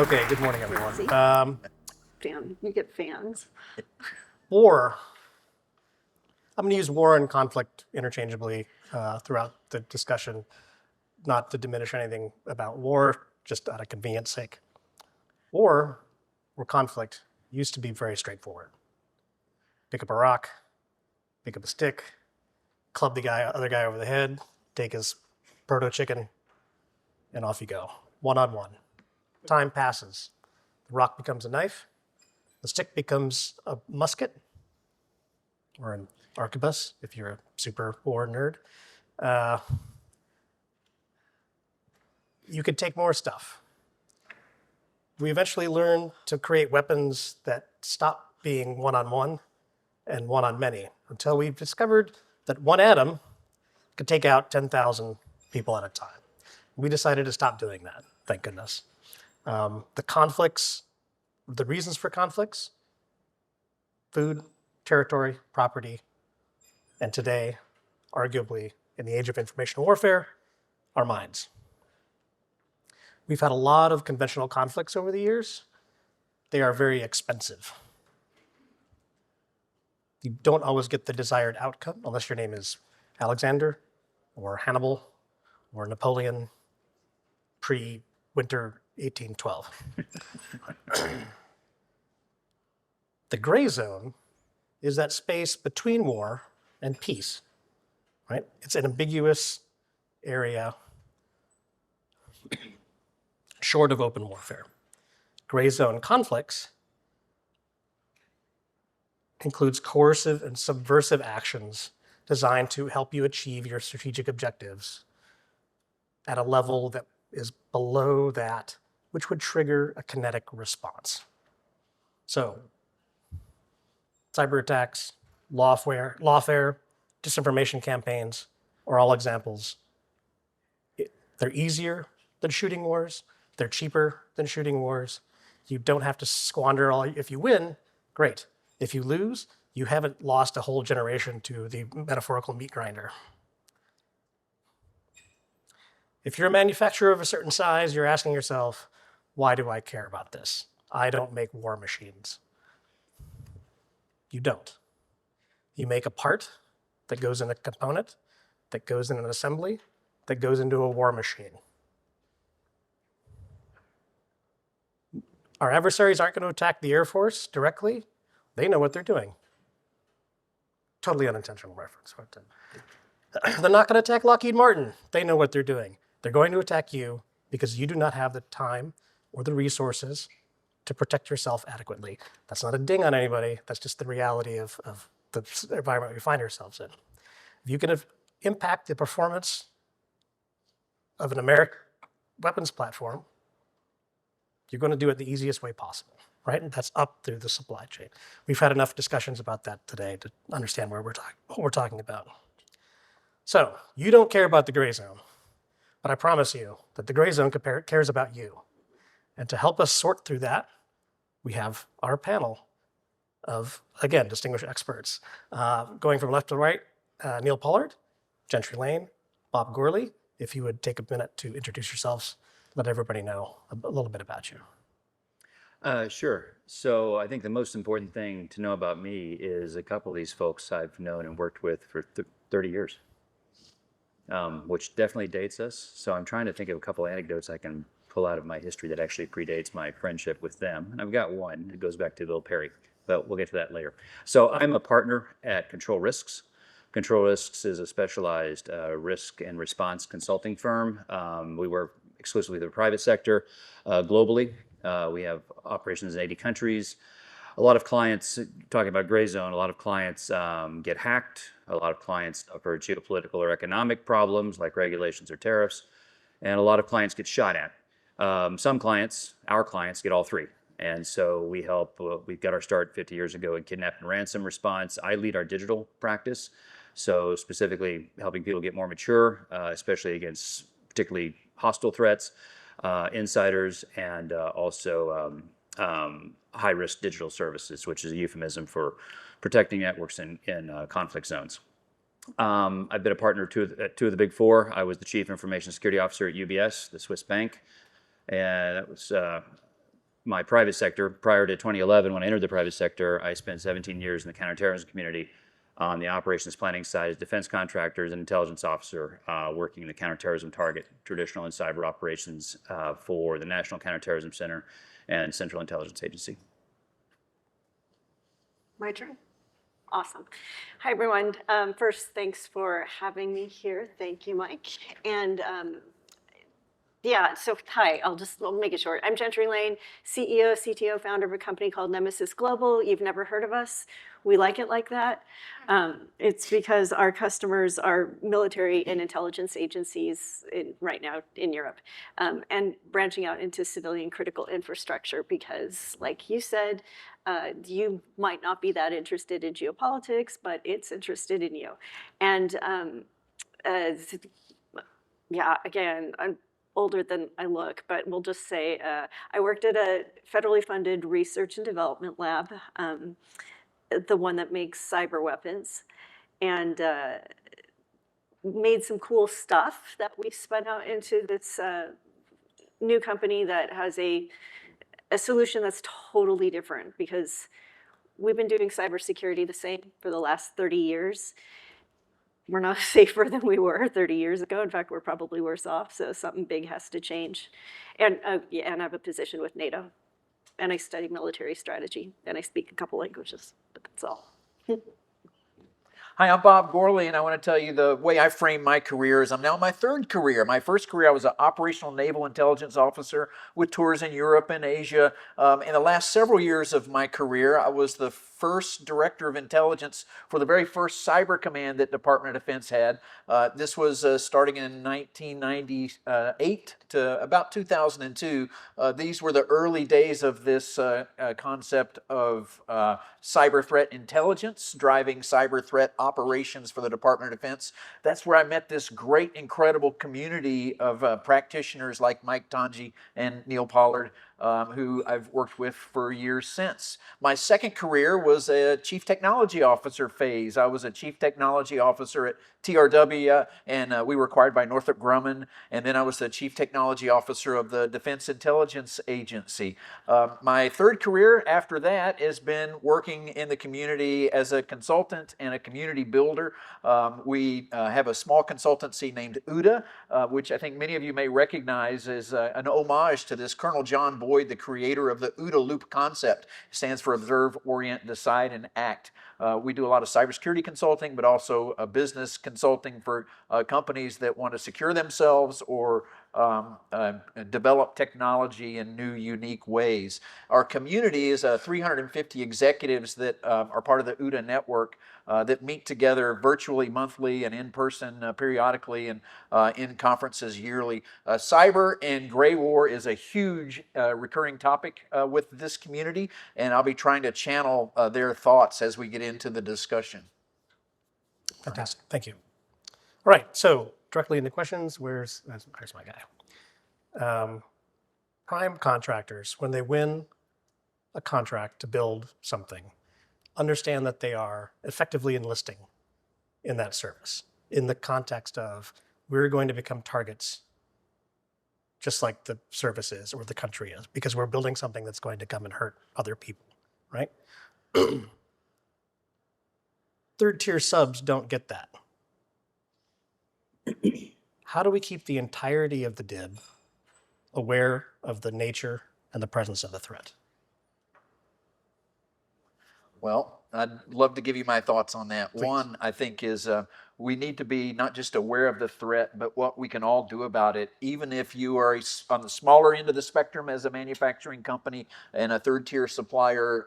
Okay, good morning, everyone. See? Fan. You get fans. War. I'm going to use war and conflict interchangeably throughout the discussion, not to diminish anything about war, just out of convenience sake. War or conflict used to be very straightforward. Pick up a rock, pick up a stick, club the other guy over the head, take his proto chicken, and off you go, one-on-one. Time passes. The rock becomes a knife. The stick becomes a musket, or an arquebus, if you're a super war nerd. You could take more stuff. We eventually learned to create weapons that stop being one-on-one and one-on-many, until we discovered that one atom could take out 10,000 people at a time. We decided to stop doing that, thank goodness. The conflicts, the reasons for conflicts: food, territory, property, and today, arguably, in the age of information warfare, our minds. We've had a lot of conventional conflicts over the years. They are very expensive. You don't always get the desired outcome unless your name is Alexander or Hannibal or Napoleon pre-winter 1812. The gray zone is that space between war and peace, right? It's an ambiguous area short of open warfare. Gray zone conflicts includes coercive and subversive actions designed to help you achieve your strategic objectives at a level that is below that which would trigger a kinetic response. So, cyber attacks, lawfare, disinformation campaigns are all examples. They're easier than shooting wars. They're cheaper than shooting wars. You don't have to squander all. If you win, great. If you lose, you haven't lost a whole generation to the metaphorical meat grinder. If you're a manufacturer of a certain size, you're asking yourself, why do I care about this? I don't make war machines. You don't. You make a part that goes in a component, that goes in an assembly, that goes into a war machine. Our adversaries aren't going to attack the Air Force directly. They know what they're doing. Totally unintentional reference. They're not going to attack Lockheed Martin. They know what they're doing. They're going to attack you because you do not have the time or the resources to protect yourself adequately. That's not a ding on anybody. That's just the reality of the environment we find ourselves in. If you can impact the performance of an American weapons platform, you're going to do it the easiest way possible, right? And that's up through the supply chain. We've had enough discussions about that today to understand what we're talking about. So you don't care about the gray zone, but I promise you that the gray zone cares about you. And to help us sort through that, we have our panel of, again, distinguished experts. Going from left to right, Neal, Pollard, Gentry Lane, Bob Gourley. If you would take a minute to introduce yourselves, let everybody know a little bit about you. Sure. So I think the most important thing to know about me is a couple of these folks I've known and worked with for 30 years, which definitely dates us. So I'm trying to think of a couple of anecdotes I can pull out of my history that actually predates my friendship with them. And I've got one that goes back to Bill Perry, but we'll get to that later. So I'm a partner at Control Risks. Control Risks is a specialized risk and response consulting firm. We work exclusively with the private sector globally. We have operations in 80 countries. A lot of clients, talking about gray zone, a lot of clients get hacked. A lot of clients suffer geopolitical or economic problems like regulations or tariffs. And a lot of clients get shot at. Some clients, our clients, get all three. And so we help, we got our start 50 years ago in kidnap and ransom response. I lead our digital practice. So specifically helping people get more mature, especially against particularly hostile threats, insiders, and also high-risk digital services, which is a euphemism for protecting networks in conflict zones. I've been a partner at two of the big four. I was the chief information security officer at UBS, the Swiss bank, and that was my private sector, prior to 2011, when I entered the private sector, I spent 17 years in the counterterrorism community on the operations planning side as defense contractors and intelligence officer, working in the counterterrorism target, traditional and cyber operations for the National Counterterrorism Center and Central Intelligence Agency. My turn. Awesome. Hi, everyone. First, thanks for having me here. Thank you, Mike. And yeah, so hi, I'll make it short. I'm Gentry Lane, CEO, CTO, founder of a company called Nemesis Global. You've never heard of us. We like it like that. It's because our customers are military and intelligence agencies right now in Europe, and branching out into civilian critical infrastructure because, like you said, you might not be that interested in geopolitics, but it's interested in you. And yeah, again, I'm older than I look, but we'll just say I worked at a federally funded research and development lab, the one that makes cyber weapons, and made some cool stuff that we spun out into this new company that has a solution that's totally different because we've been doing cybersecurity the same for the last 30 years. We're not safer than we were 30 years ago. In fact, we're probably worse off, so something big has to change. And yeah, and I have a position with NATO, and I study military strategy, and I speak a couple languages, but that's all. Hi, I'm Bob Gourley, and I want to tell you the way I frame my career is I'm now in my third career. My first career, I was an operational naval intelligence officer with tours in Europe and Asia. In the last several years of my career, I was the first director of intelligence for the very first cyber command that Department of Defense had. This was starting in 1998 to about 2002. These were the early days of this concept of cyber threat intelligence, driving cyber threat operations for the Department of Defense. That's where I met this great, incredible community of practitioners like Mike Tanji and Neal Pollard, who I've worked with for years since. My second career was a chief technology officer phase. I was a chief technology officer at TRW, and we were acquired by Northrop Grumman, and then I was the chief technology officer of the Defense Intelligence Agency. My third career after that has been working in the community as a consultant and a community builder. We have a small consultancy named OODA, which I think many of you may recognize as an homage to this Colonel John Boyd, the creator of the OODA loop concept. It stands for Observe, Orient, Decide, and Act. We do a lot of cybersecurity consulting, but also business consulting for companies that want to secure themselves or develop technology in new, unique ways. Our community is 350 executives that are part of the OODA network that meet together virtually monthly and in person periodically and in conferences yearly. Cyber and gray war is a huge recurring topic with this community, and I'll be trying to channel their thoughts as we get into the discussion. Fantastic. Thank you. All right. So directly into questions. Where's my guy? Prime contractors, when they win a contract to build something, understand that they are effectively enlisting in that service in the context of we're going to become targets just like the service is or the country is because we're building something that's going to come and hurt other people, right? Third tier subs don't get that. How do we keep the entirety of the DIB aware of the nature and the presence of the threat? Well, I'd love to give you my thoughts on that. Please. One, I think, is we need to be not just aware of the threat, but what we can all do about it. Even if you are on the smaller end of the spectrum as a manufacturing company and a third-tier supplier,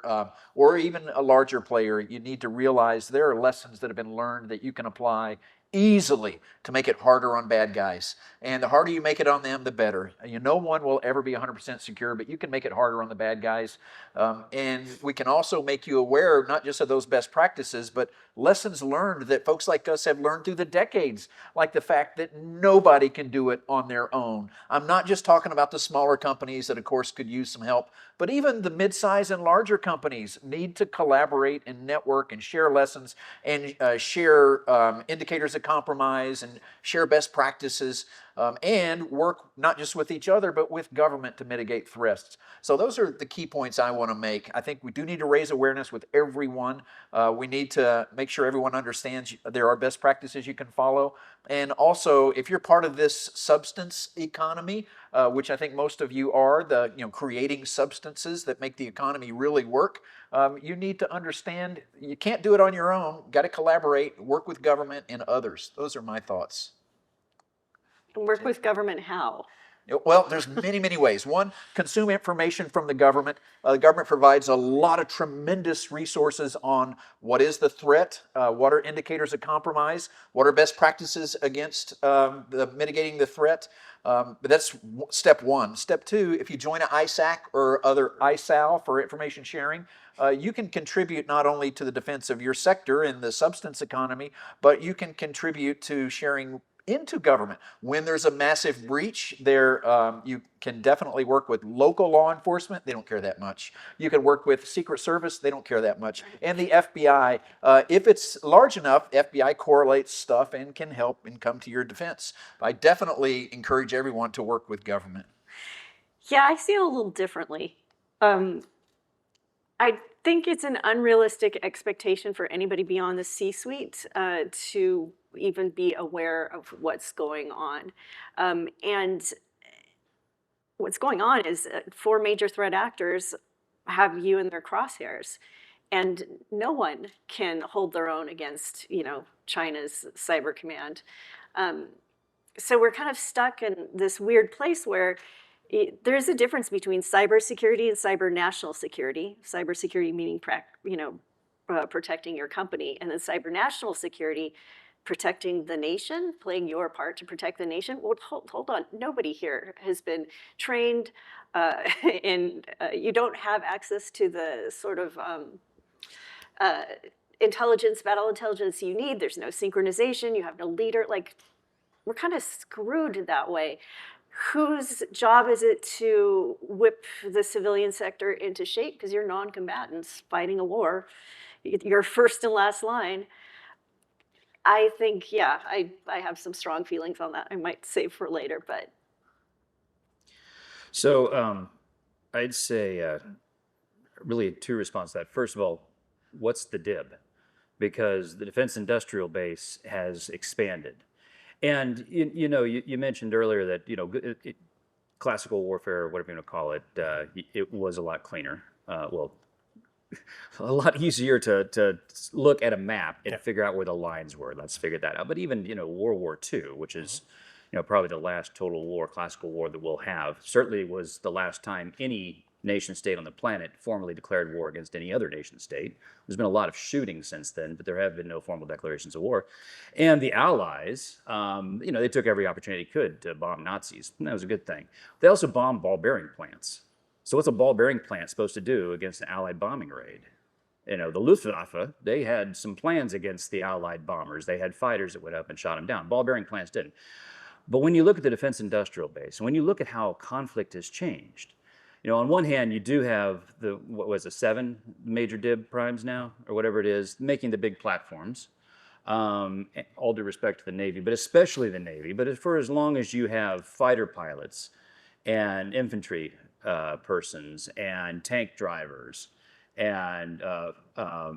or even a larger player, you need to realize there are lessons that have been learned that you can apply easily to make it harder on bad guys. And the harder you make it on them, the better. No one will ever be 100% secure, but you can make it harder on the bad guys. And we can also make you aware not just of those best practices, but lessons learned that folks like us have learned through the decades, like the fact that nobody can do it on their own. I'm not just talking about the smaller companies that, of course, could use some help, but even the mid-size and larger companies need to collaborate and network and share lessons and share indicators of compromise and share best practices. and work not just with each other, but with government to mitigate threats. So those are the key points I want to make. I think we do need to raise awareness with everyone. We need to make sure everyone understands there are best practices you can follow. And also, if you're part of this substance economy, which I think most of you are, creating substances that make the economy really work, you need to understand you can't do it on your own. Got to collaborate, work with government and others. Those are my thoughts. Work with government how? Well, there's many, many ways. One, consume information from the government. The government provides a lot of tremendous resources on what is the threat, what are indicators of compromise, what are best practices against mitigating the threat. But that's step one. Step two, if you join an ISAC or other ISAL for information sharing, you can contribute not only to the defense of your sector in the substance economy, but you can contribute to sharing into government. When there's a massive breach, you can definitely work with local law enforcement. They don't care that much. You can work with Secret Service. They don't care that much. And the FBI. If it's large enough, FBI correlates stuff and can help and come to your defense. I definitely encourage everyone to work with government. Yeah, I see it a little differently. I think it's an unrealistic expectation for anybody beyond the C-suite to even be aware of what's going on. And what's going on is 4 major threat actors have you in their crosshairs. And no one can hold their own against, China's cyber command. So we're kind of stuck in this weird place where there's a difference between cybersecurity and cyber national security. Cybersecurity meaning, protecting your company, and then cyber national security, protecting the nation, playing your part to protect the nation. Well, hold on. Nobody here has been trained you don't have access to the sort of battle intelligence you need. There's no synchronization. You have no leader. Like, we're kind of screwed that way. Whose job is it to whip the civilian sector into shape? Because you're non-combatants fighting a war. You're first and last line. I think, yeah, I have some strong feelings on that. I might save for later, but. So I'd say really 2 responses to that. First of all, what's the DIB? Because the defense industrial base has expanded. And you mentioned earlier that classical warfare, or whatever you want to call it, it was a lot cleaner. Well, a lot easier to look at a map and figure out where the lines were. Let's figure that out. But even World War II, which is probably the last total war, classical war that we'll have, certainly was the last time any nation state on the planet formally declared war against any other nation state. There's been a lot of shooting since then, but there have been no formal declarations of war. And the Allies, they took every opportunity they could to bomb Nazis, and that was a good thing. They also bombed ball bearing plants. So what's a ball bearing plant supposed to do against an Allied bombing raid? The Luftwaffe, they had some plans against the Allied bombers. They had fighters that went up and shot them down. Ball bearing plants didn't. But when you look at the defense industrial base, and when you look at how conflict has changed, on one hand, you do have 7 major DIB primes now, or whatever it is, making the big platforms. All due respect to the Navy, but especially the Navy. But for as long as you have fighter pilots and infantry persons and tank drivers and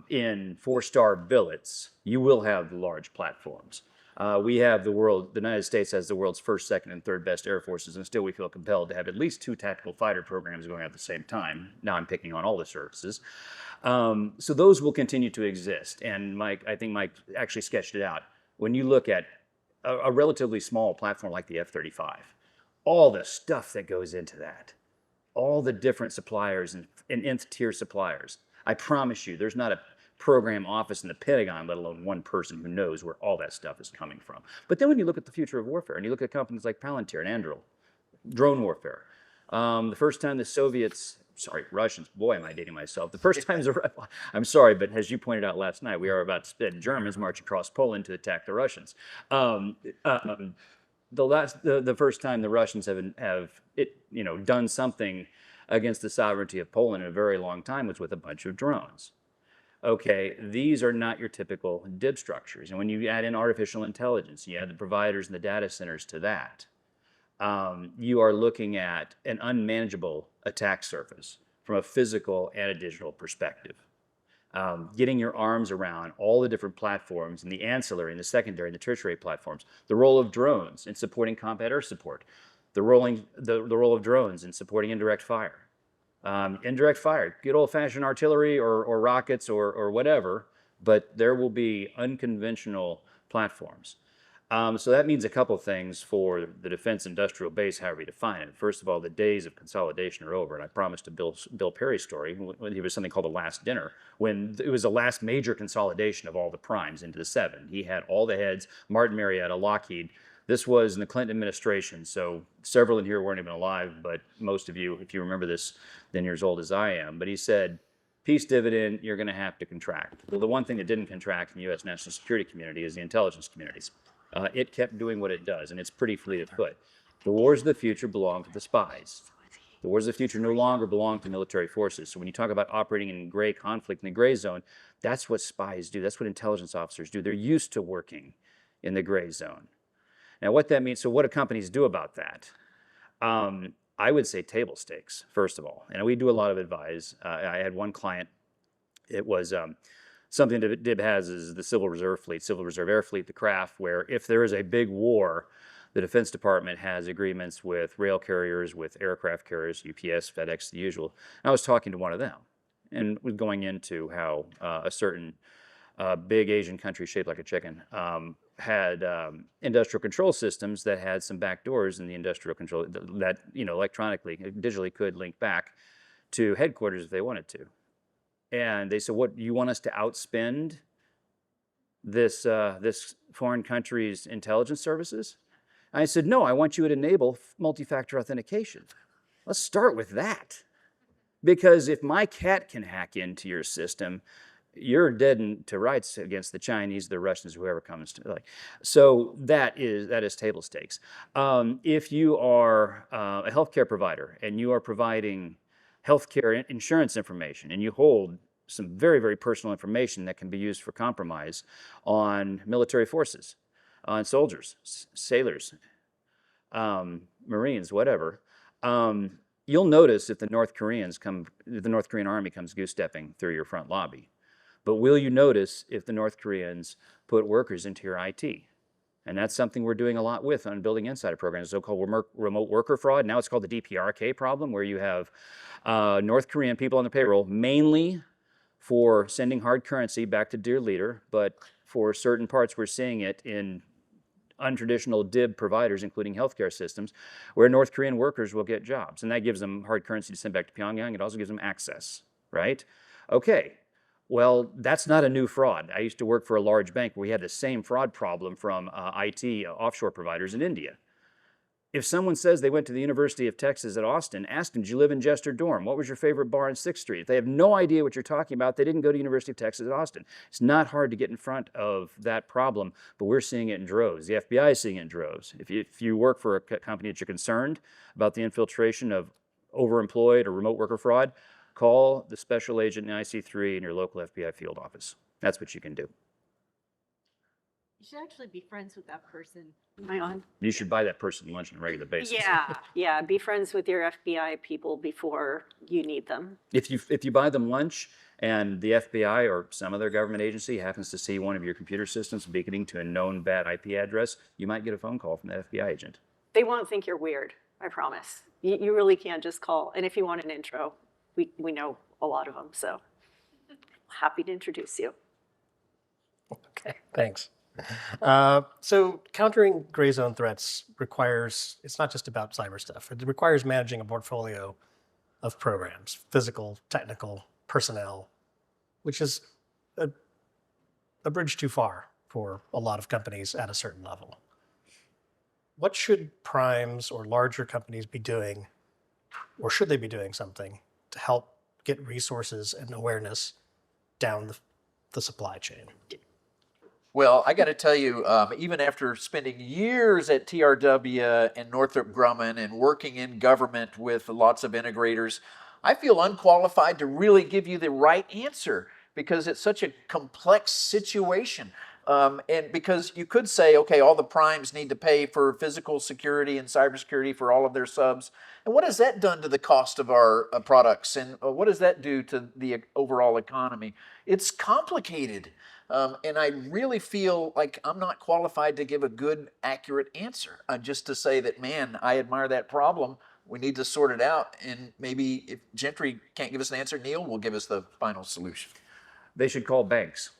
in 4-star billets, you will have large platforms. We have the United States has the world's first, second, and third best air forces, and still we feel compelled to have at least 2 tactical fighter programs going at the same time. Now I'm picking on all the services. So those will continue to exist. And I think Mike actually sketched it out. When you look at a relatively small platform like the F-35, all the stuff that goes into that, all the different suppliers and nth-tier suppliers, I promise you, there's not a program office in the Pentagon, let alone one person who knows where all that stuff is coming from. But then when you look at the future of warfare, and you look at companies like Palantir and Anduril, drone warfare, the first time the Russians, boy, am I dating myself. The first time, I'm sorry, but as you pointed out last night, we are about to spend Germans march across Poland to attack the Russians. The first time the Russians have done something against the sovereignty of Poland in a very long time was with a bunch of drones. Okay, these are not your typical DIB structures. And when you add in artificial intelligence, you add the providers and the data centers to that, you are looking at an unmanageable attack surface from a physical and a digital perspective. Getting your arms around all the different platforms and the ancillary and the secondary and the tertiary platforms, the role of drones in supporting combat air support, the role of drones in supporting indirect fire. Indirect fire, good old-fashioned artillery or rockets or whatever, but there will be unconventional platforms. So that means a couple things for the defense industrial base, however you define it. First of all, the days of consolidation are over, and I promised a Bill Perry story when he was something called The Last Dinner, when it was the last major consolidation of all the primes into the 7. He had all the heads, Martin Marietta, Lockheed. This was in the Clinton administration, so several in here weren't even alive, but most of you, if you remember this, then you're as old as I am. But he said, peace dividend, you're going to have to contract. Well, the one thing that didn't contract in the U.S. national security community is the intelligence communities. It kept doing what it does, and it's pretty fleet of foot. The wars of the future belong to the spies. The wars of the future no longer belong to military forces. So when you talk about operating in gray conflict, in the gray zone, that's what spies do. That's what intelligence officers do. They're used to working in the gray zone. Now, what that means, so what do companies do about that? I would say table stakes, first of all. And we do a lot of advise. I had one client, it was something that DIB has is the Civil Reserve Fleet, Civil Reserve Air Fleet, the craft, where if there is a big war, the Defense Department has agreements with rail carriers, with aircraft carriers, UPS, FedEx, the usual. And I was talking to one of them and was going into how a certain big Asian country shaped like a chicken had industrial control systems that had some back doors in the industrial control that, electronically, digitally could link back to headquarters if they wanted to. And they said, what, you want us to outspend this foreign country's intelligence services? And I said, no, I want you to enable multi-factor authentication. Let's start with that. Because if my cat can hack into your system, you're dead to rights against the Chinese, the Russians, whoever comes to like. So that is table stakes. If you are a healthcare provider and you are providing healthcare insurance information, and you hold some very, very personal information that can be used for compromise on military forces, on soldiers, sailors, Marines, whatever, you'll notice if the North Korean army comes goose-stepping through your front lobby. But will you notice if the North Koreans put workers into your IT? And that's something we're doing a lot with on building insider programs, so-called remote worker fraud. Now it's called the DPRK problem, where you have North Korean people on the payroll, mainly for sending hard currency back to dear leader, but for certain parts we're seeing it in untraditional DIB providers, including healthcare systems, where North Korean workers will get jobs. And that gives them hard currency to send back to Pyongyang. It also gives them access, right? Okay. Well, that's not a new fraud. I used to work for a large bank where we had the same fraud problem from IT offshore providers in India. If someone says they went to the University of Texas at Austin, ask them, did you live in Jester Dorm? What was your favorite bar on 6th Street? If they have no idea what you're talking about, they didn't go to University of Texas at Austin. It's not hard to get in front of that problem, but we're seeing it in droves. The FBI is seeing it in droves. If you work for a company that you're concerned about the infiltration of overemployed or remote worker fraud, call the special agent in IC3 in your local FBI field office. That's what you can do. You should actually be friends with that person. Am I on? You should buy that person lunch on a regular basis. Yeah. Be friends with your FBI people before you need them. If you buy them lunch and the FBI or some other government agency happens to see one of your computer systems beaconing to a known bad IP address, you might get a phone call from that FBI agent. They won't think you're weird, I promise. You really can't just call. And if you want an intro, we know a lot of them, so happy to introduce you. Okay, thanks. So countering gray zone threats requires, it's not just about cyber stuff. It requires managing a portfolio of programs, physical, technical, personnel, which is a bridge too far for a lot of companies at a certain level. What should primes or larger companies be doing, or should they be doing something to help get resources and awareness down the supply chain? Well, I got to tell you, even after spending years at TRW and Northrop Grumman and working in government with lots of integrators, I feel unqualified to really give you the right answer because it's such a complex situation. And because you could say, okay, all the primes need to pay for physical security and cybersecurity for all of their subs. And what has that done to the cost of our products? And what does that do to the overall economy? It's complicated. And I really feel like I'm not qualified to give a good, accurate answer. Just to say that, man, I admire that problem. We need to sort it out. And maybe if Gentry can't give us an answer, Neal will give us the final solution. They should call banks.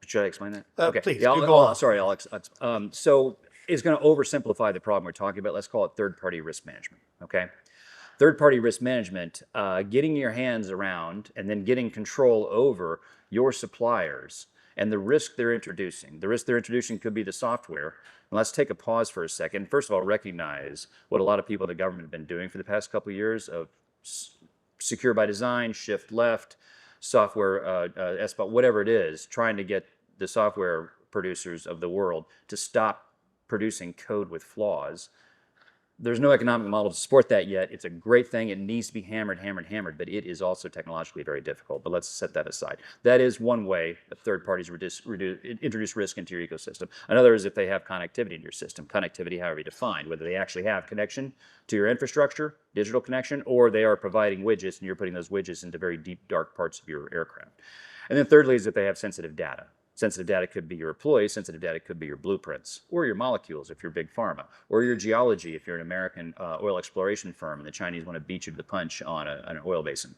Should I explain that? Okay. Please, Yeah, do go on. sorry, Alex. So it's going to oversimplify the problem we're talking about. Let's call it third-party risk management, okay? Third-party risk management, getting your hands around and then getting control over your suppliers and the risk they're introducing. The risk they're introducing could be the software. And let's take a pause for a second. First of all, recognize what a lot of people in the government have been doing for the past couple of years of secure by design, shift left, software, SBOT, whatever it is, trying to get the software producers of the world to stop producing code with flaws. There's no economic model to support that yet. It's a great thing. It needs to be hammered, but it is also technologically very difficult. But let's set that aside. That is one way that third parties introduce risk into your ecosystem. Another is if they have connectivity in your system. Connectivity, however you define, whether they actually have connection to your infrastructure, digital connection, or they are providing widgets and you're putting those widgets into very deep, dark parts of your aircraft. And then thirdly is if they have sensitive data. Sensitive data could be your employees, sensitive data could be your blueprints, or your molecules if you're big pharma, or your geology if you're an American oil exploration firm and the Chinese want to beat you to the punch on an oil basin.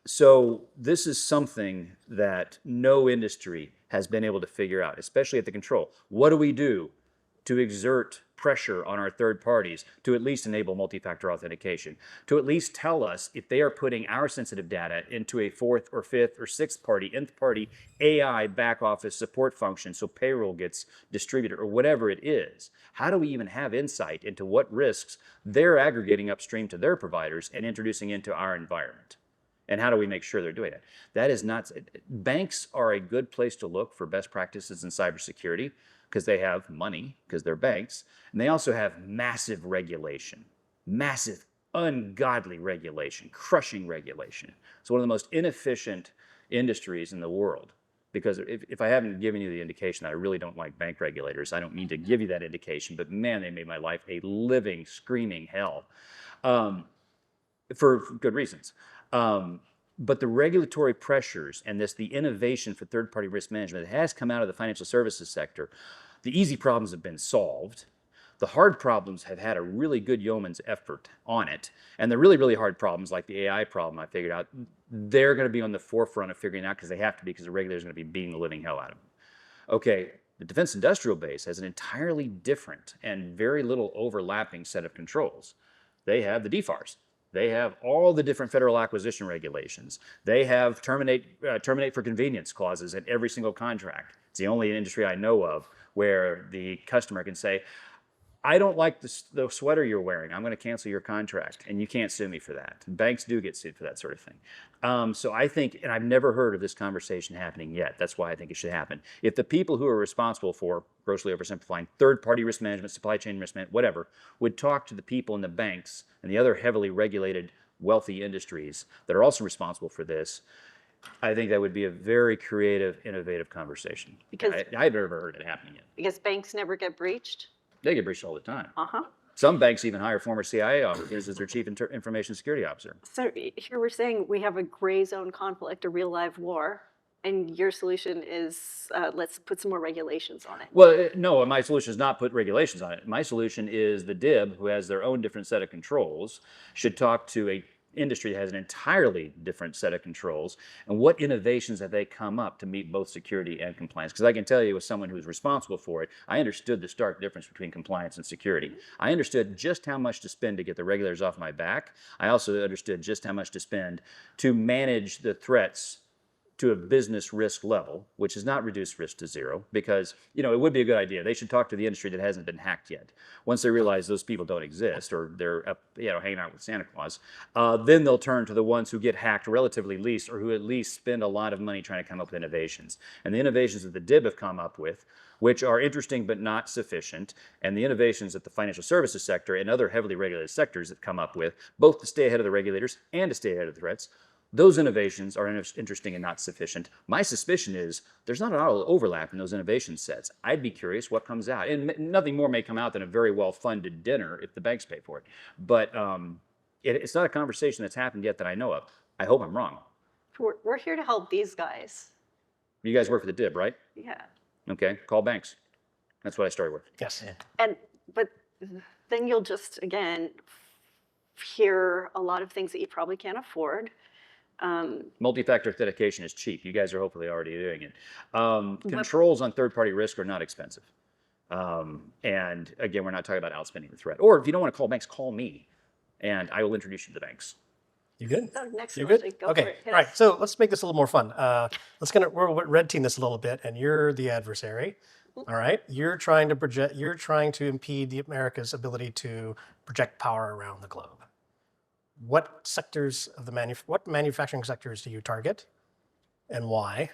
So this is something that no industry has been able to figure out, especially at the control. What do we do to exert pressure on our third parties to at least enable multi-factor authentication, to at least tell us if they are putting our sensitive data into a fourth or fifth or sixth party, nth party AI back office support function so payroll gets distributed or whatever it is. How do we even have insight into what risks they're aggregating upstream to their providers and introducing into our environment? And how do we make sure they're doing it? That is not, banks are a good place to look for best practices in cybersecurity because they have money, because they're banks, and they also have massive regulation, massive, ungodly regulation, crushing regulation. It's one of the most inefficient industries in the world. Because if I haven't given you the indication that I really don't like bank regulators, I don't mean to give you that indication, but man, they made my life a living, screaming hell for good reasons. But the regulatory pressures and the innovation for third-party risk management that has come out of the financial services sector, the easy problems have been solved. The hard problems have had a really good yeoman's effort on it. And the really, really hard problems, like the AI problem I figured out, they're going to be on the forefront of figuring out because they have to be, because the regulators are going to be beating the living hell out of them. Okay, the defense industrial base has an entirely different and very little overlapping set of controls. They have the DFARS. They have all the different federal acquisition regulations. They have terminate for convenience clauses in every single contract. It's the only industry I know of where the customer can say, I don't like the sweater you're wearing. I'm going to cancel your contract, and you can't sue me for that. Banks do get sued for that sort of thing. So I think, and I've never heard of this conversation happening yet. That's why I think it should happen. If the people who are responsible for, grossly oversimplifying, third-party risk management, supply chain risk management, whatever, would talk to the people in the banks and the other heavily regulated, wealthy industries that are also responsible for this, I think that would be a very creative, innovative conversation. Because I've never heard it happening yet. because banks never get breached. They get breached all the time. Uh-huh. Some banks even hire former CIA officers as their chief information security officer. So here we're saying we have a gray zone conflict, a real live war, and your solution is let's put some more regulations on it. Well, no, my solution is not put regulations on it. My solution is the DIB, who has their own different set of controls, should talk to a industry that has an entirely different set of controls, and what innovations have they come up to meet both security and compliance? Because I can tell you, as someone who's responsible for it, I understood the stark difference between compliance and security. I understood just how much to spend to get the regulators off my back. I also understood just how much to spend to manage the threats to a business risk level, which is not reduced risk to zero, because it would be a good idea. They should talk to the industry that hasn't been hacked yet. Once they realize those people don't exist, or they're up, hanging out with Santa Claus, then they'll turn to the ones who get hacked relatively least, or who at least spend a lot of money trying to come up with innovations. And the innovations that the DIB have come up with, which are interesting but not sufficient, and the innovations that the financial services sector and other heavily regulated sectors have come up with, both to stay ahead of the regulators and to stay ahead of the threats, Those innovations are interesting and not sufficient. My suspicion is there's not a lot of overlap in those innovation sets. I'd be curious what comes out. And nothing more may come out than a very well-funded dinner if the banks pay for it. But it's not a conversation that's happened yet that I know of. I hope I'm wrong. We're here to help these guys. You guys work for the DIB, right? Yeah. Okay, call banks. That's what I started with. Yes. But then you'll just, again, hear a lot of things that you probably can't afford. Multi-factor authentication is cheap. You guys are hopefully already doing it. Controls on third-party risk are not expensive. And again, we're not talking about outspending the threat. Or if you don't want to call banks, call me, and I will introduce you to the banks. You good? Oh, next You one, good? go for Okay. it. All right. So let's make this a little more fun. We'll red team this a little bit, and you're the adversary. All right. You're trying to impede the America's ability to project power around the globe. What sectors of what manufacturing sectors do you target, and why?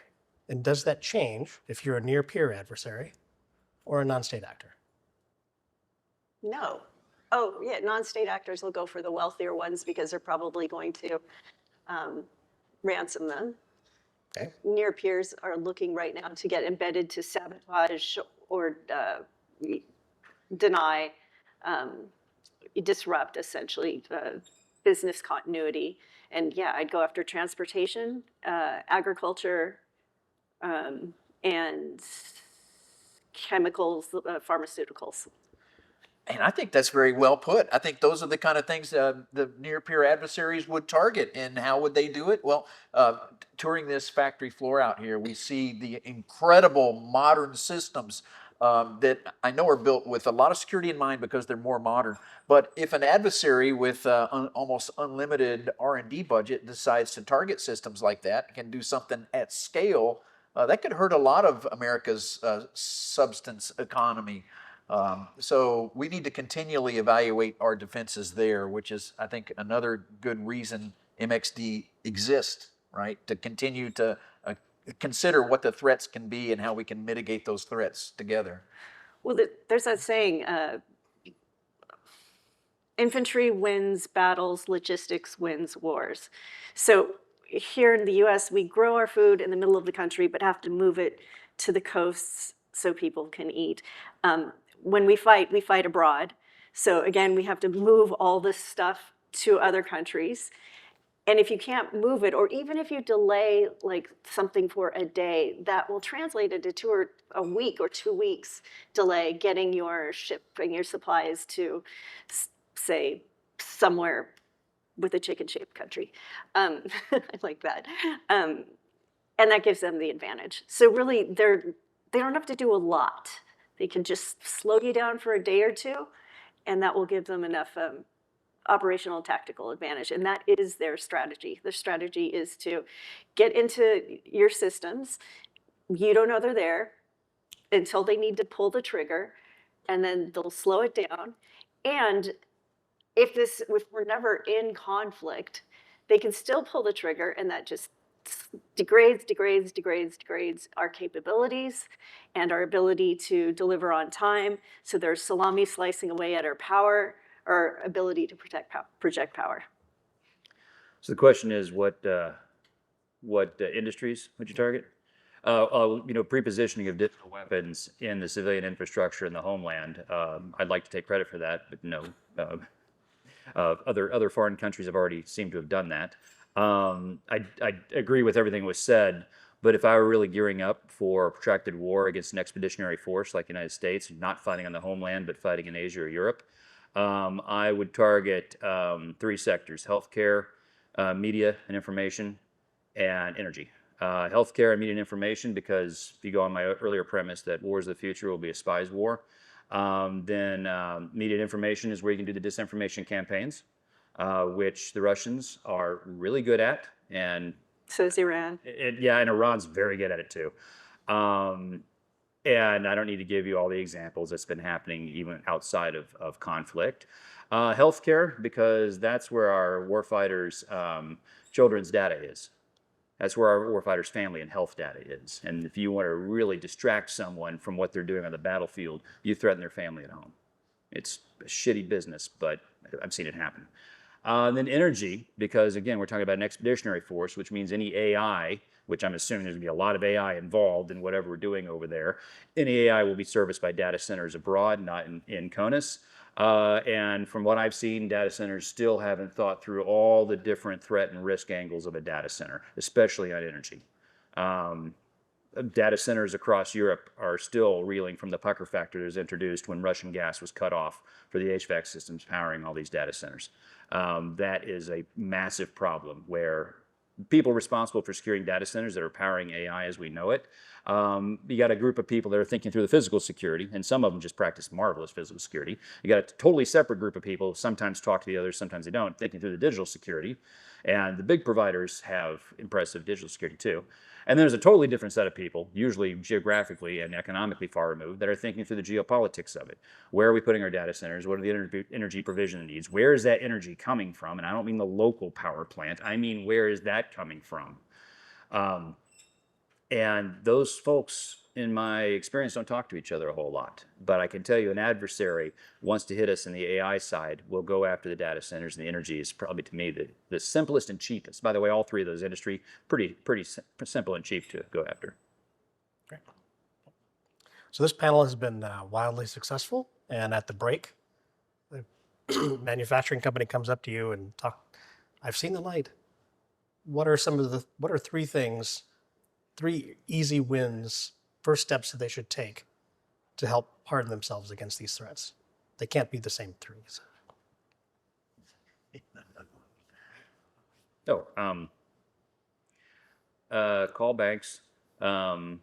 And does that change if you're a near peer adversary or a non-state actor? No. Oh, yeah, non-state actors will go for the wealthier ones because they're probably going to ransom them. Okay. Near peers are looking right now to get embedded to sabotage or deny, disrupt, essentially, business continuity. And yeah, I'd go after transportation, agriculture, and chemicals, pharmaceuticals. And I think that's very well put. I think those are the kind of things the near peer adversaries would target. And how would they do it? Well, touring this factory floor out here, we see the incredible modern systems that I know are built with a lot of security in mind because they're more modern. But if an adversary with almost unlimited R&D budget decides to target systems like that, can do something at scale, that could hurt a lot of America's substance economy. So we need to continually evaluate our defenses there, which is, I think, another good reason MxD exists, right? To continue to consider what the threats can be and how we can mitigate those threats together. Well, there's that saying, infantry wins battles, logistics wins wars. So here in the US, we grow our food in the middle of the country, but have to move it to the coasts so people can eat. When we fight abroad. So again, we have to move all this stuff to other countries. And if you can't move it, or even if you delay like something for a day, that will translate into a week or 2 weeks delay getting your your supplies to, say, somewhere with a chicken-shaped country. I like that. And that gives them the advantage. So really, they don't have to do a lot. They can just slow you down for a day or two, and that will give them enough operational tactical advantage. And that is their strategy. Their strategy is to get into your systems. You don't know they're there until they need to pull the trigger, and then they'll slow it down. And if we're never in conflict, they can still pull the trigger, and that just degrades our capabilities and our ability to deliver on time. So there's salami slicing away at our power, our ability to project power. So the question is, what industries would you target? Prepositioning of digital weapons in the civilian infrastructure in the homeland. I'd like to take credit for that, but no. Other foreign countries have already seemed to have done that. I agree with everything that was said, but if I were really gearing up for a protracted war against an expeditionary force like the United States, not fighting on the homeland, but fighting in Asia or Europe, I would target 3 sectors: healthcare, media and information, and energy. Healthcare and media and information, because if you go on my earlier premise that wars of the future will be a spy's war, then media and information is where you can do the disinformation campaigns, which the Russians are really good at, and So is Iran. and Iran's very good at it too. And I don't need to give you all the examples that's been happening even outside of conflict. Healthcare, because that's where our warfighters' children's data is. That's where our warfighters' family and health data is. And if you want to really distract someone from what they're doing on the battlefield, you threaten their family at home. It's a shitty business, but I've seen it happen. Then energy, because again, we're talking about an expeditionary force, which means any AI, which I'm assuming there's going to be a lot of AI involved in whatever we're doing over there. Any AI will be serviced by data centers abroad, not in CONUS. And from what I've seen, data centers still haven't thought through all the different threat and risk angles of a data center, especially on energy. Data centers across Europe are still reeling from the pucker factor that was introduced when Russian gas was cut off for the HVAC systems powering all these data centers. That is a massive problem where people responsible for securing data centers that are powering AI as we know it. You got a group of people that are thinking through the physical security, and some of them just practice marvelous physical security. You got a totally separate group of people, sometimes talk to the others, sometimes they don't, thinking through the digital security. And the big providers have impressive digital security too. And there's a totally different set of people, usually geographically and economically far removed, that are thinking through the geopolitics of it. Where are we putting our data centers? What are the energy provision needs? Where is that energy coming from? And I don't mean the local power plant. I mean, where is that coming from? And those folks, in my experience, don't talk to each other a whole lot. But I can tell you an adversary wants to hit us in the AI side, will go after the data centers, and the energy is probably, to me, the simplest and cheapest. By the way, all three of those industry, pretty simple and cheap to go after. Great. So this panel has been wildly successful, and at the break, the manufacturing company comes up to you and I've seen the light. What are three easy wins, first steps that they should take to help harden themselves against these threats? They can't be the same three. So. Call banks. Don't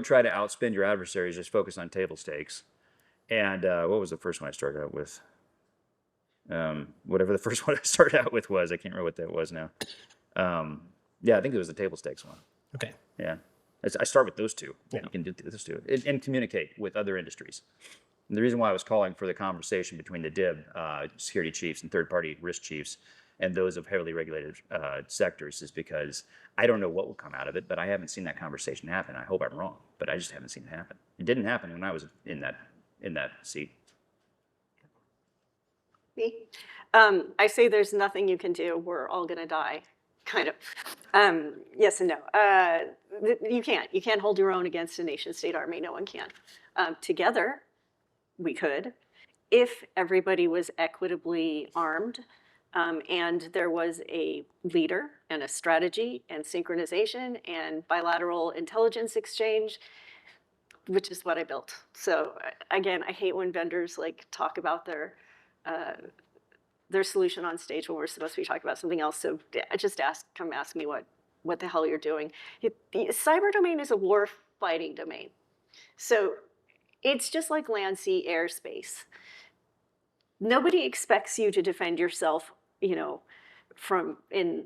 try to outspend your adversaries, just focus on table stakes. And what was the first one I started out with? Whatever the first one I started out with was, I can't remember what that was now. Yeah, I think it was the table stakes one. Okay. Yeah. I start with those two. Yeah. You can do those two. And communicate with other industries. And the reason why I was calling for the conversation between the DIB security chiefs and third-party risk chiefs and those of heavily regulated sectors is because I don't know what will come out of it, but I haven't seen that conversation happen. I hope I'm wrong, but I just haven't seen it happen. It didn't happen when I was in that seat. Me? I say there's nothing you can do. We're all going to die, kind of. Yes and no. You can't. You can't hold your own against a nation-state army. No one can. Together, we could. If everybody was equitably armed and there was a leader and a strategy and synchronization and bilateral intelligence exchange, which is what I built. So again, I hate when vendors talk about their solution on stage when we're supposed to be talking about something else. So just come ask me what the hell you're doing. The cyber domain is a war fighting domain. So it's just like land, sea, air, space. Nobody expects you to defend yourself, from in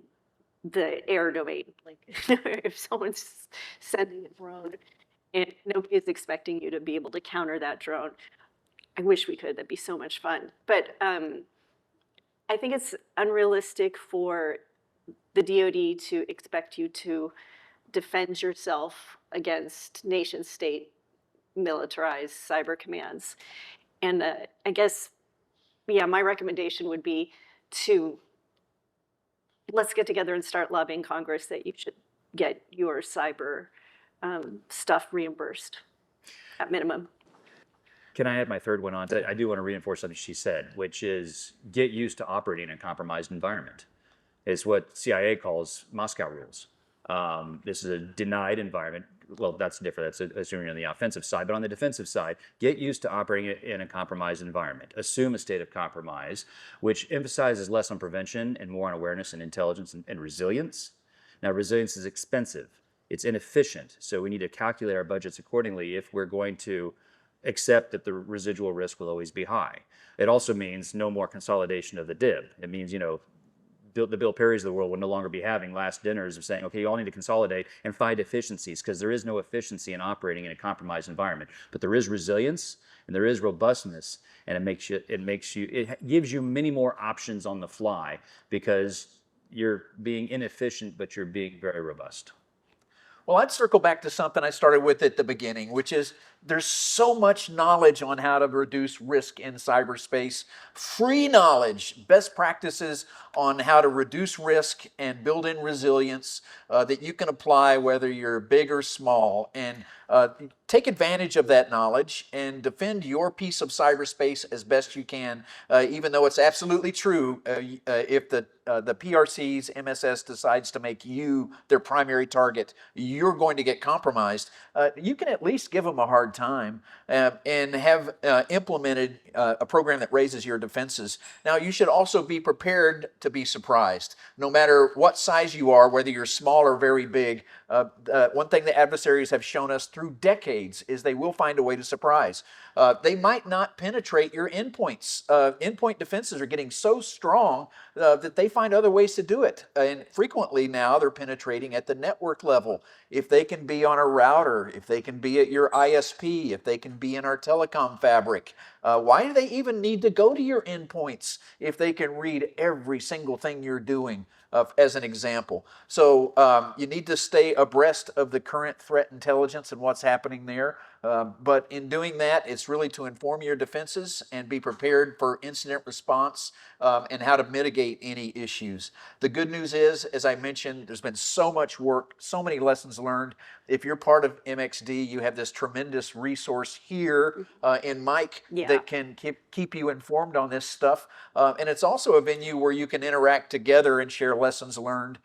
the air domain. Like if someone's sending a drone and nobody is expecting you to be able to counter that drone. I wish we could, that'd be so much fun. But I think it's unrealistic for the DoD to expect you to defend yourself against nation state militarized cyber commands. And I guess, my recommendation would be let's get together and start lobbying Congress that you should get your cyber stuff reimbursed at minimum. Can I add my third one on? I do want to reinforce something she said, which is get used to operating in a compromised environment. It's what CIA calls Moscow rules. This is a denied environment. Well, that's different. That's assuming on the offensive side. But on the defensive side, get used to operating in a compromised environment. Assume a state of compromise, which emphasizes less on prevention and more on awareness and intelligence and resilience. Now, resilience is expensive. It's inefficient. So we need to calculate our budgets accordingly if we're going to accept that the residual risk will always be high. It also means no more consolidation of the DIB. It means, the Bill Perrys of the world will no longer be having last dinners of saying, okay, you all need to consolidate and find efficiencies, because there is no efficiency in operating in a compromised environment. But there is resilience and there is robustness, and it gives you many more options on the fly because you're being inefficient, but you're being very robust. Well, I'd circle back to something I started with at the beginning, which is There's so much knowledge on how to reduce risk in cyberspace. Free knowledge, best practices on how to reduce risk and build in resilience that you can apply whether you're big or small. And take advantage of that knowledge and defend your piece of cyberspace as best you can, even though it's absolutely true if the PRC's MSS decides to make you their primary target, you're going to get compromised. You can at least give them a hard time and have implemented a program that raises your defenses. Now, you should also be prepared to be surprised. No matter what size you are, whether you're small or very big, one thing the adversaries have shown us through decades is they will find a way to surprise. They might not penetrate your endpoints. Endpoint defenses are getting so strong that they find other ways to do it. And frequently now they're penetrating at the network level. If they can be on a router, if they can be at your ISP, if they can be in our telecom fabric, why do they even need to go to your endpoints if they can read every single thing you're doing? As an example. So you need to stay abreast of the current threat intelligence and what's happening there. But in doing that, it's really to inform your defenses and be prepared for incident response and how to mitigate any issues. The good news is, as I mentioned, there's been so much work, so many lessons learned. If you're part of MxD, you have this tremendous resource here in Mike that can keep you informed on this stuff. And it's also a venue where you can interact together and share lessons learned.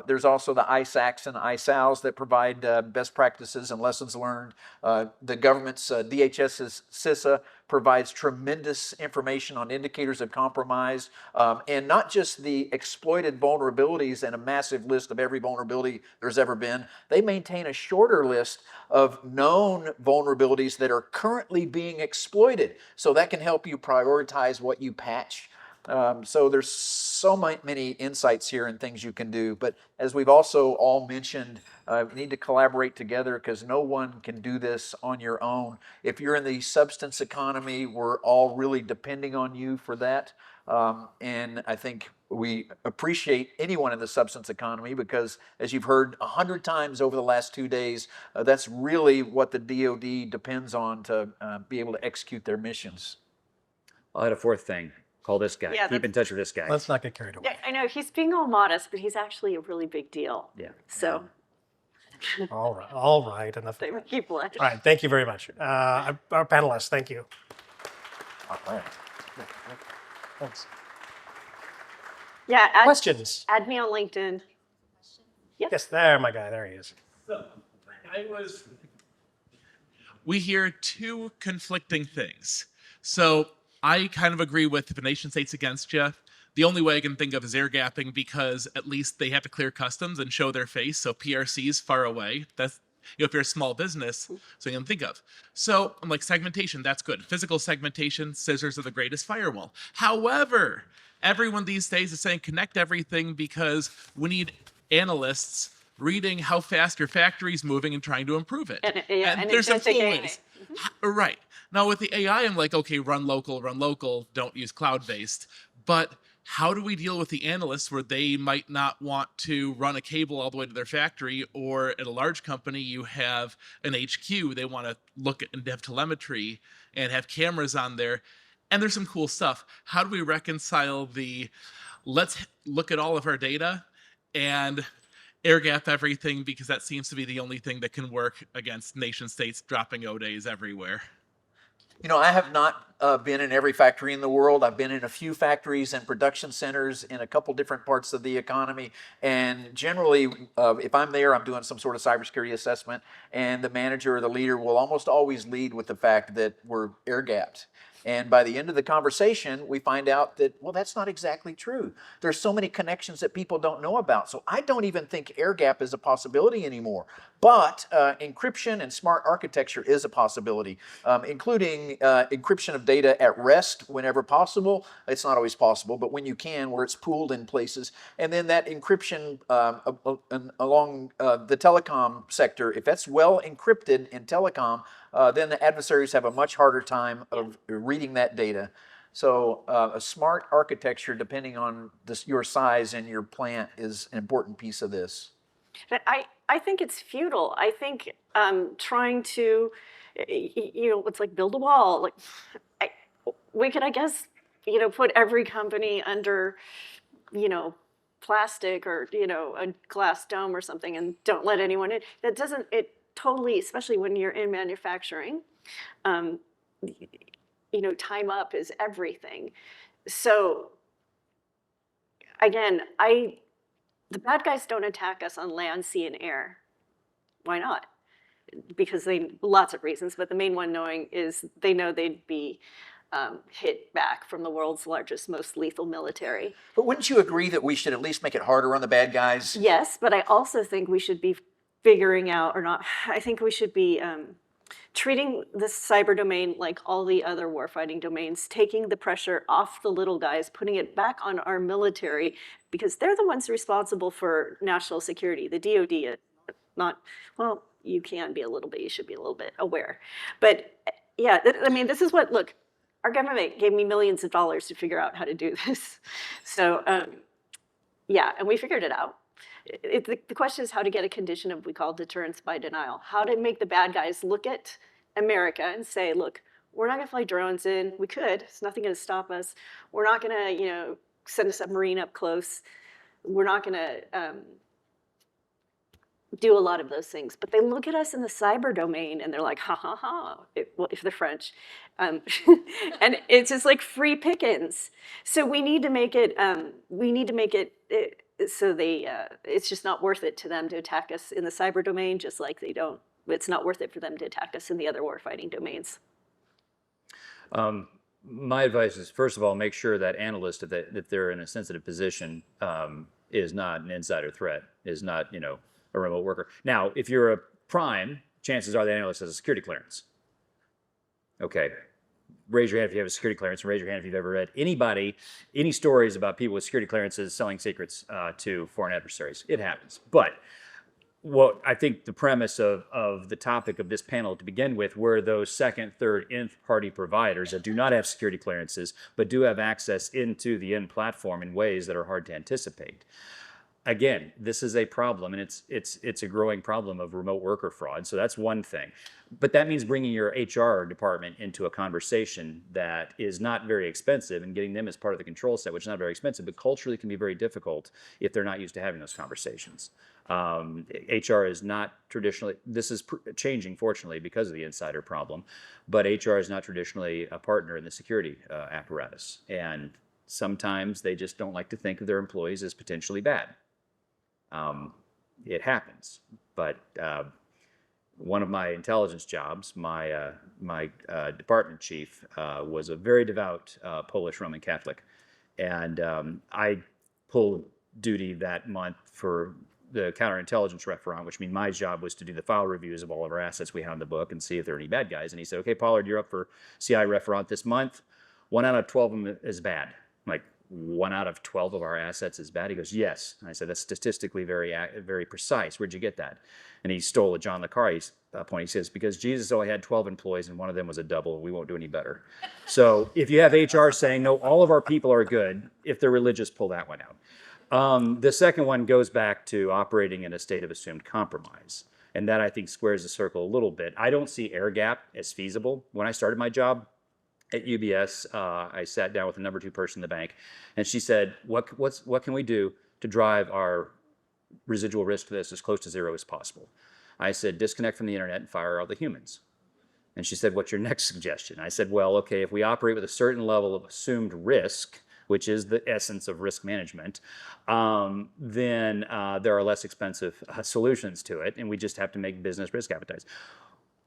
There's also the ISACs and ISALs that provide best practices and lessons learned. The government's DHS's CISA provides tremendous information on indicators of compromise, and not just the exploited vulnerabilities and a massive list of every vulnerability there's ever been. They maintain a shorter list of known vulnerabilities that are currently being exploited. So that can help you prioritize what you patch. So there's so many insights here and things you can do. But as we've also all mentioned, we need to collaborate together because no one can do this on your own. If you're in the substance economy, we're all really depending on you for that. And I think we appreciate anyone in the substance economy because, as you've heard 100 times over the last 2 days, that's really what the DoD depends on to be able to execute their missions. I'll add a fourth thing. Call this guy. Yeah, Keep in touch with this guy. Let's not get carried away. Yeah, I know he's being all modest, but he's actually a really big deal. Yeah. So All right, enough. they would keep blushing. All right, thank you very much. Our panelists, thank you. All right. Thanks. Yeah, Questions? add me on LinkedIn. Yes, there, my guy, there he is. So, we hear two conflicting things. So I kind of agree with if a nation state's against you, the only way I can think of is air gapping because at least they have to clear customs and show their face. So PRC's far away. That's, if you're a small business, so you can think of. So I'm like, segmentation, that's good. Physical segmentation, scissors are the greatest firewall. However, everyone these days is saying connect everything because we need analysts reading how fast your factory's moving and trying to improve it. And there's some cool investigating ways. it. Right. Now with the AI, I'm like, okay, run local, don't use cloud-based. But how do we deal with the analysts where they might not want to run a cable all the way to their factory, or at a large company, you have an HQ, they want to look at and have telemetry and have cameras on there. And there's some cool stuff. How do we reconcile the, let's look at all of our data and air gap everything because that seems to be the only thing that can work against nation states dropping OODAs everywhere? You know, I have not been in every factory in the world. I've been in a few factories and production centers in a couple different parts of the economy. And generally, if I'm there, I'm doing some sort of cybersecurity assessment, and the manager or the leader will almost always lead with the fact that we're air gapped. And by the end of the conversation, we find out that, well, that's not exactly true. There's so many connections that people don't know about. So I don't even think air gap is a possibility anymore. But encryption and smart architecture is a possibility, including encryption of data at rest whenever possible. It's not always possible, but when you can, where it's pooled in places. And then that encryption along the telecom sector, if that's well encrypted in telecom, then the adversaries have a much harder time of reading that data. So a smart architecture, depending on your size and your plant, is an important piece of this. But I think it's futile. I think trying to It's like build a wall. Like, I, we could, I guess, put every company under, plastic or, a glass dome or something and don't let anyone in. That doesn't, it totally, especially when you're in manufacturing, um, time up is everything. So again, the bad guys don't attack us on land, sea, and air. Why not? Because lots of reasons, but the main one knowing is they know they'd be hit back from the world's largest, most lethal military. But wouldn't you agree that we should at least make it harder on the bad guys? Yes, but I also think we should be figuring out, or not, I think we should be treating the cyber domain like all the other warfighting domains, taking the pressure off the little guys, putting it back on our military, because they're the ones responsible for national security. The DoD is not, well, you can be a little bit, you should be a little bit aware. But yeah, I mean, this is what, look, our government gave me millions of dollars to figure out how to do this. So yeah, and we figured it out. The question is how to get a condition of, we call deterrence by denial. How to make the bad guys look at America and say, look, we're not gonna fly drones in. We could, it's nothing gonna stop us. We're not gonna, send a submarine up close. We're not gonna do a lot of those things. But they look at us in the cyber domain and they're like, ha ha ha, if they're French. And it's just like free pickings. So we need to make it, so it's just not worth it to them to attack us in the cyber domain, just like it's not worth it for them to attack us in the other warfighting domains. My advice is, first of all, make sure that analyst, if they're in a sensitive position, is not an insider threat, is not, a remote worker. Now, if you're a prime, chances are the analyst has a security clearance. Okay. Raise your hand if you have a security clearance, and raise your hand if you've ever read any stories about people with security clearances selling secrets to foreign adversaries. It happens. But what I think the premise of the topic of this panel to begin with were those second, third, nth party providers that do not have security clearances, but do have access into the end platform in ways that are hard to anticipate. Again, this is a problem, and it's a growing problem of remote worker fraud. So that's one thing. But that means bringing your HR department into a conversation that is not very expensive and getting them as part of the control set, which is not very expensive, but culturally can be very difficult if they're not used to having those conversations. HR is not traditionally, this is changing, fortunately, because of the insider problem, but HR is not traditionally a partner in the security apparatus. And sometimes they just don't like to think of their employees as potentially bad. It happens, but one of my intelligence jobs, my department chief was a very devout Polish Roman Catholic, and I pulled duty that month for the counterintelligence referent, which means my job was to do the file reviews of all of our assets we had in the book and see if there are any bad guys. And he said, "Okay, Pollard, you're up for CI referent this month. 1 out of 12 of them is bad." I'm like, 1 out of 12 of our assets is bad? He goes, "Yes." And I said, "That's statistically very precise. Where'd you get that?" And he stole a John le Carre point. He says, "Because Jesus only had 12 employees and one of them was a double, we won't do any better." So if you have HR saying, no, all of our people are good, if they're religious, pull that one out. The second one goes back to operating in a state of assumed compromise. And that, I think, squares the circle a little bit. I don't see air gap as feasible. When I started my job at UBS, I sat down with the number 2 person in the bank, and she said, what can we do to drive our residual risk to this as close to zero as possible? I said, disconnect from the internet and fire all the humans. And she said, what's your next suggestion? I said, well, okay, if we operate with a certain level of assumed risk, which is the essence of risk management, then there are less expensive solutions to it, and we just have to make business risk appetites.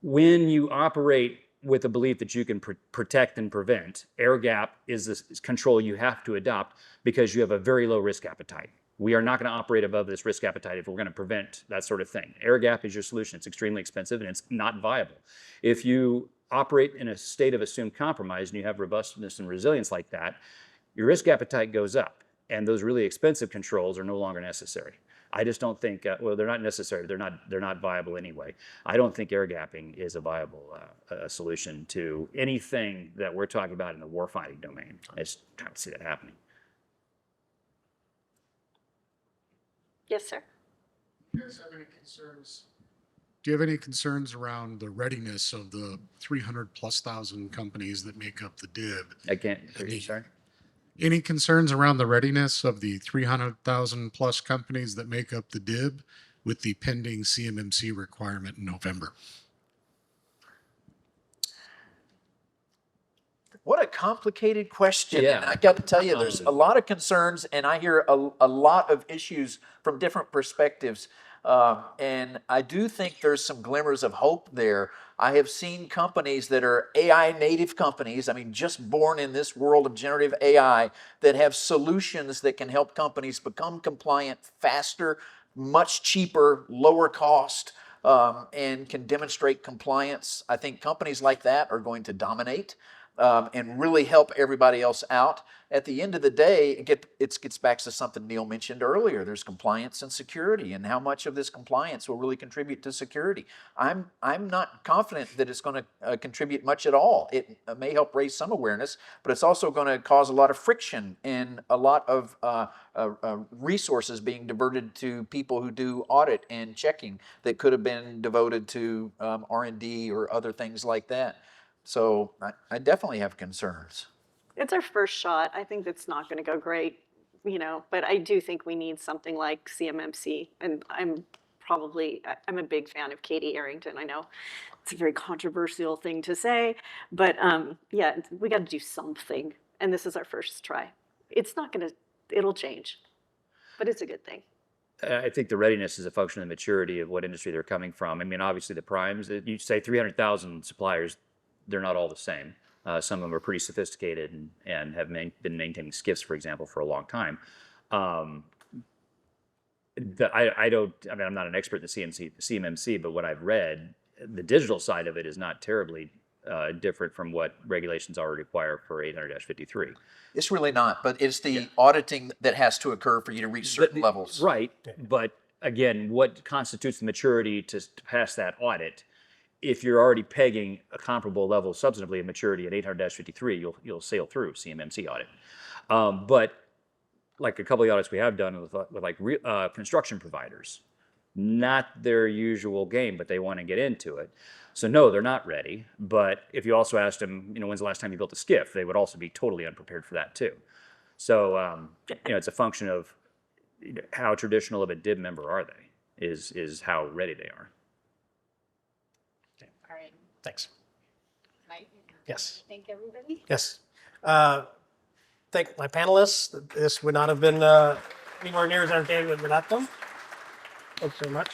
When you operate with a belief that you can protect and prevent, air gap is this control you have to adopt because you have a very low risk appetite. We are not going to operate above this risk appetite if we're going to prevent that sort of thing. Air gap is your solution. It's extremely expensive and it's not viable. If you operate in a state of assumed compromise and you have robustness and resilience like that, your risk appetite goes up, and those really expensive controls are no longer necessary. I just don't think, well, they're not necessary. They're not viable anyway. I don't think air gapping is a viable solution to anything that we're talking about in the warfighting domain. I just don't see that happening. Yes, sir. Do you guys have any concerns Do you have any concerns around the readiness of the 300,000+ companies that make up the DIB? I can't hear you, sorry. Any concerns around the readiness of the 300,000+ companies that make up the DIB with the pending CMMC requirement in November? What a complicated question. Yeah. And I got to tell you, there's a lot of concerns, and I hear a lot of issues from different perspectives. And I do think there's some glimmers of hope there. I have seen companies that are AI native companies, I mean, just born in this world of generative AI, that have solutions that can help companies become compliant faster, much cheaper, lower cost, and can demonstrate compliance. I think companies like that are going to dominate. And really help everybody else out. At the end of the day, it gets back to something Neal mentioned earlier. There's compliance and security, and how much of this compliance will really contribute to security. I'm not confident that it's going to contribute much at all. It may help raise some awareness, but it's also going to cause a lot of friction and a lot of resources being diverted to people who do audit and checking that could have been devoted to R&D or other things like that. So I definitely have concerns. It's our first shot. I think that's not going to go great, but I do think we need something like CMMC. And I'm a big fan of Katie Arrington. I know it's a very controversial thing to say, but yeah, we got to do something. And this is our first try. It'll change, but it's a good thing. I think the readiness is a function of the maturity of what industry they're coming from. I mean, obviously the primes, you say 300,000 suppliers, they're not all the same. Some of them are pretty sophisticated and have been maintaining SCIFs, for example, for a long time. I'm not an expert in the CMMC, but what I've read, the digital side of it is not terribly different from what regulations already require for 800-53. It's really not, but it's the auditing that has to occur for you to reach certain levels. Right, but again, what constitutes the maturity to pass that audit? If you're already pegging a comparable level substantively of maturity at 800-53, you'll sail through CMMC audit. But like a couple of the audits we have done with construction providers, not their usual game, but they want to get into it. So no, they're not ready. But if you also asked them, when's the last time you built a SCIF, they would also be totally unprepared for that too. So it's a function of how traditional of a DIB member are they, is how ready they are. All right. Thanks. Mike? Yes. Thank everybody. Yes. Thank my panelists. This would not have been anywhere near as entertaining without them. Thanks so much.